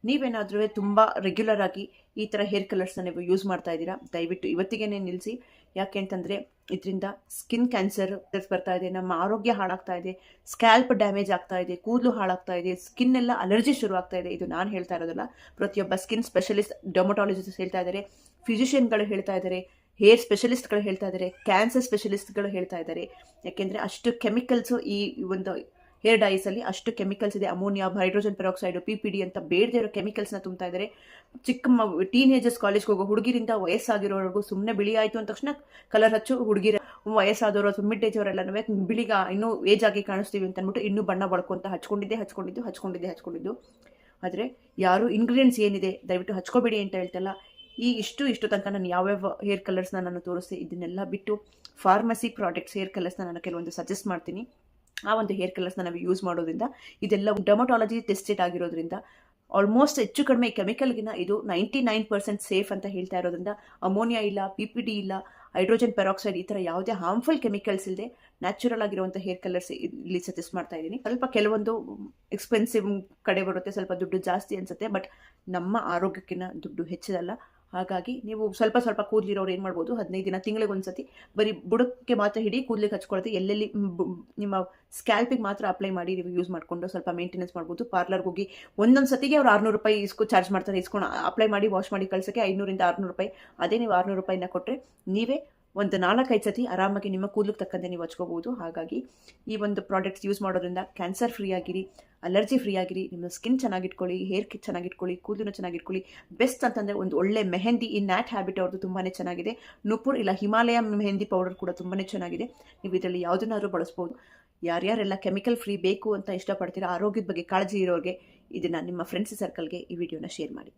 ನೀವೇನಾದರೂ ತುಂಬ ರೆಗ್ಯುಲರ್ ಆಗಿ ಈ ಥರ ಹೇರ್ ಕಲರ್ಸ್ನ ನೀವು ಯೂಸ್ ಮಾಡ್ತಾ ಇದ್ದೀರಾ, ದಯವಿಟ್ಟು ಇವತ್ತಿಗೆ ನಿಲ್ಲಿಸಿ. ಯಾಕೆ ಅಂತಂದರೆ ಇದರಿಂದ ಸ್ಕಿನ್ ಕ್ಯಾನ್ಸರ್ ಬರ್ತಾ ಇದೆ, ನಮ್ಮ ಆರೋಗ್ಯ ಹಾಳಾಗ್ತಾ ಇದೆ, ಸ್ಕ್ಯಾಲ್ಪ್ ಡ್ಯಾಮೇಜ್ ಆಗ್ತಾ ಇದೆ, ಕೂದಲು ಹಾಳಾಗ್ತಾ ಇದೆ, ಸ್ಕಿನ್ ಎಲ್ಲ ಅಲರ್ಜಿ ಶುರು ಆಗ್ತಾ ಇದೆ. ಇದು ನಾನು ಹೇಳ್ತಾ ಇರೋದಲ್ಲ, ಪ್ರತಿಯೊಬ್ಬ ಸ್ಕಿನ್ ಸ್ಪೆಷಲಿಸ್ಟ್, ಡರ್ಮಟಾಲಜಿಸ್ಟ್ ಹೇಳ್ತಾ ಇದ್ದಾರೆ, ಫಿಸಿಷಿಯನ್ಗಳು ಹೇಳ್ತಾ ಇದ್ದಾರೆ, ಹೇರ್ ಸ್ಪೆಷಲಿಸ್ಟ್ಗಳು ಹೇಳ್ತಾ ಇದ್ದಾರೆ, ಕ್ಯಾನ್ಸರ್ ಸ್ಪೆಷಲಿಸ್ಟ್ಗಳು ಹೇಳ್ತಾ ಇದ್ದಾರೆ. ಯಾಕೆಂದರೆ ಅಷ್ಟು ಕೆಮಿಕಲ್ಸು ಈ ಒಂದು ಹೇರ್ ಡೈಸಲ್ಲಿ ಅಷ್ಟು ಕೆಮಿಕಲ್ಸ್ ಇದೆ. ಅಮೋನಿಯಾ, ಹೈಡ್ರೋಜನ್ ಪೆರಾಕ್ಸೈಡು, PPD ಅಂತ ಬೇಡದೇ ಇರೋ ಕೆಮಿಕಲ್ಸ್ನ ತುಂಬ್ತಾ ಇದ್ದಾರೆ. ಚಿಕ್ಕ ಟೀನೇಜರ್ಸ್ ಕಾಲೇಜ್ಗೆ ಹೋಗೋ ಹುಡುಗಿರಿಂದ ವಯಸ್ಸಾಗಿರೋವರೆಗೂ ಸುಮ್ಮನೆ ಬಿಳಿ ಆಯಿತು ಅಂದ ತಕ್ಷಣ ಕಲರ್ ಹಚ್ಚು, ಹುಡುಗಿರ ವಯಸ್ಸಾದವರು ಅಥವಾ ಮಿಡ್ ಏಜ್ ಅವರೆಲ್ಲನೂ ಬಿಳಿಗ ಇನ್ನೂ ಏಜ್ ಆಗಿ ಕಾಣಿಸ್ತೀವಿ ಅಂತ ಅಂದ್ಬಿಟ್ಟು ಇನ್ನೂ ಬಣ್ಣ ಬಳ್ಕೊಂತ ಹಚ್ಕೊಂಡಿದ್ದು. ಆದರೆ ಯಾರು ಇಂಗ್ರೀಡಿಯೆಂಟ್ಸ್ ಏನಿದೆ ದಯವಿಟ್ಟು ಹಚ್ಕೋಬೇಡಿ ಅಂತ ಹೇಳ್ತಲ್ಲ. ಇಷ್ಟು ತನಕ ನಾನು ಯಾವ್ಯಾವ ಹೇರ್ ಕಲರ್ಸ್ನ ನಾನು ತೋರಿಸ್ತೀನಿ, ಇದನ್ನೆಲ್ಲ ಬಿಟ್ಟು ಫಾರ್ಮಸಿ ಪ್ರಾಡಕ್ಟ್ಸ್ ಹೇರ್ ಕಲರ್ಸ್ನ ನಾನು ಕೆಲವೊಂದು ಸಜೆಸ್ಟ್ ಮಾಡ್ತೀನಿ. ಆ ಒಂದು ಹೇರ್ ಕಲರ್ಸ್ನ ನಾವು ಯೂಸ್ ಮಾಡೋದ್ರಿಂದ ಇದೆಲ್ಲ ಡರ್ಮಟಾಲಜಿ ಟೆಸ್ಟೆಡ್ ಆಗಿರೋದ್ರಿಂದ ಆಲ್ಮೋಸ್ಟ್ ಹೆಚ್ಚು ಕಡಿಮೆ ಕೆಮಿಕಲ್ಗಿನ ಇದು 99% ಸೇಫ್ ಅಂತ ಹೇಳ್ತಾ ಇರೋದ್ರಿಂದ ಅಮೋನಿಯಾ ಇಲ್ಲ, PPD ಇಲ್ಲ, ಹೈಡ್ರೋಜನ್ ಪೆರಾಕ್ಸೈಡ್ ಈ ಥರ ಯಾವುದೇ ಹಾರ್ಮ್ಫುಲ್ ಕೆಮಿಕಲ್ಸ್ ಇಲ್ಲದೆ ನ್ಯಾಚುರಲ್ ಆಗಿರುವಂಥ ಹೇರ್ ಕಲರ್ಸ್ ಇಲ್ಲಿ ಸಜೆಸ್ಟ್ ಮಾಡ್ತಾ ಇದ್ದೀನಿ. ಸ್ವಲ್ಪ ಕೆಲವೊಂದು ಎಕ್ಸ್ಪೆನ್ಸಿವ್ ಕಡೆ ಬರುತ್ತೆ, ಸ್ವಲ್ಪ ದುಡ್ಡು ಜಾಸ್ತಿ ಅನಿಸುತ್ತೆ, ಬಟ್ ನಮ್ಮ ಆರೋಗ್ಯಕ್ಕಿಂತ ದುಡ್ಡು ಹೆಚ್ಚದಲ್ಲ. ಹಾಗಾಗಿ ನೀವು ಸ್ವಲ್ಪ ಕೂದಲಿರೋರು ಏನು ಮಾಡ್ಬೋದು, 15 ದಿನ ತಿಂಗಳಿಗೆ ಒಂದ್ಸತಿ ಬರೀ ಬುಡಕ್ಕೆ ಮಾತ್ರ ಹಿಡಿ, ಕೂದಲಿಗೆ ಹಚ್ಕೊಳ್ತೀವಿ, ಎಲ್ಲೆಲ್ಲಿ ನಿಮ್ಮ ಸ್ಕ್ಯಾಲ್ಪಿಗೆ ಮಾತ್ರ ಅಪ್ಲೈ ಮಾಡಿ ನೀವು ಯೂಸ್ ಮಾಡಿಕೊಂಡು ಸ್ವಲ್ಪ ಮೇಂಟೆನೆನ್ಸ್ ಮಾಡ್ಬೋದು. ಪಾರ್ಲರ್ಗೆ ಹೋಗಿ ಒಂದೊಂದು ಸತಿಗೆ ಅವ್ರು 600 ರೂಪಾಯಿ ಚಾರ್ಜ್ ಮಾಡ್ತಾರೆ, ಇಸ್ಕೊಂಡು ಅಪ್ಲೈ ಮಾಡಿ ವಾಶ್ ಮಾಡಿ ಕಳ್ಸೋಕ್ಕೆ 500 ಇಂದ 600 ರೂಪಾಯಿ. ಅದೇ ನೀವು 600 ರೂಪಾಯಿನ ಕೊಟ್ಟರೆ ನೀವೇ ಒಂದು 4-5 ಸತಿ ಆರಾಮಾಗಿ ನಿಮ್ಮ ಕೂದಲಿಗೆ ತಕ್ಕಂತೆ ನೀವು ಹಚ್ಕೋಬಹುದು. ಹಾಗಾಗಿ ಈ ಒಂದು ಪ್ರಾಡಕ್ಟ್ಸ್ ಯೂಸ್ ಮಾಡೋದ್ರಿಂದ ಕ್ಯಾನ್ಸರ್ ಫ್ರೀ ಆಗಿರಿ, ಅಲರ್ಜಿ ಫ್ರೀ ಆಗಿರಿ, ನಿಮ್ಮ ಸ್ಕಿನ್ ಚೆನ್ನಾಗಿಟ್ಕೊಳ್ಳಿ, ಹೇರ್ ಚೆನ್ನಾಗಿಟ್ಕೊಳ್ಳಿ, ಕೂದಲು ಚೆನ್ನಾಗಿಟ್ಕೊಳ್ಳಿ. ಬೆಸ್ಟ್ ಅಂತಂದರೆ ಒಂದು ಒಳ್ಳೆ ಮೆಹಂದಿ, ಈ ನ್ಯಾಟ್ ಹ್ಯಾಬಿಟ್ ಅವ್ರದ್ದು ತುಂಬಾ ಚೆನ್ನಾಗಿದೆ. ನೂಪುರ್ ಇಲ್ಲ ಹಿಮಾಲಯ ಮೆಹಂದಿ ಪೌಡರ್ ಕೂಡ ತುಂಬಾ ಚೆನ್ನಾಗಿದೆ. ನೀವು ಇದರಲ್ಲಿ ಯಾವುದನ್ನಾದ್ರೂ ಬಳಸ್ಬೋದು. ಯಾರ್ಯಾರೆಲ್ಲ ಕೆಮಿಕಲ್ ಫ್ರೀ ಬೇಕು ಅಂತ ಇಷ್ಟಪಡ್ತೀರಾ, ಆರೋಗ್ಯದ ಬಗ್ಗೆ ಕಾಳಜಿ ಇರೋರಿಗೆ ಇದನ್ನು ನಿಮ್ಮ ಫ್ರೆಂಡ್ಸ್ ಸರ್ಕಲ್ಗೆ ಈ ವಿಡಿಯೋನ ಶೇರ್ ಮಾಡಿ.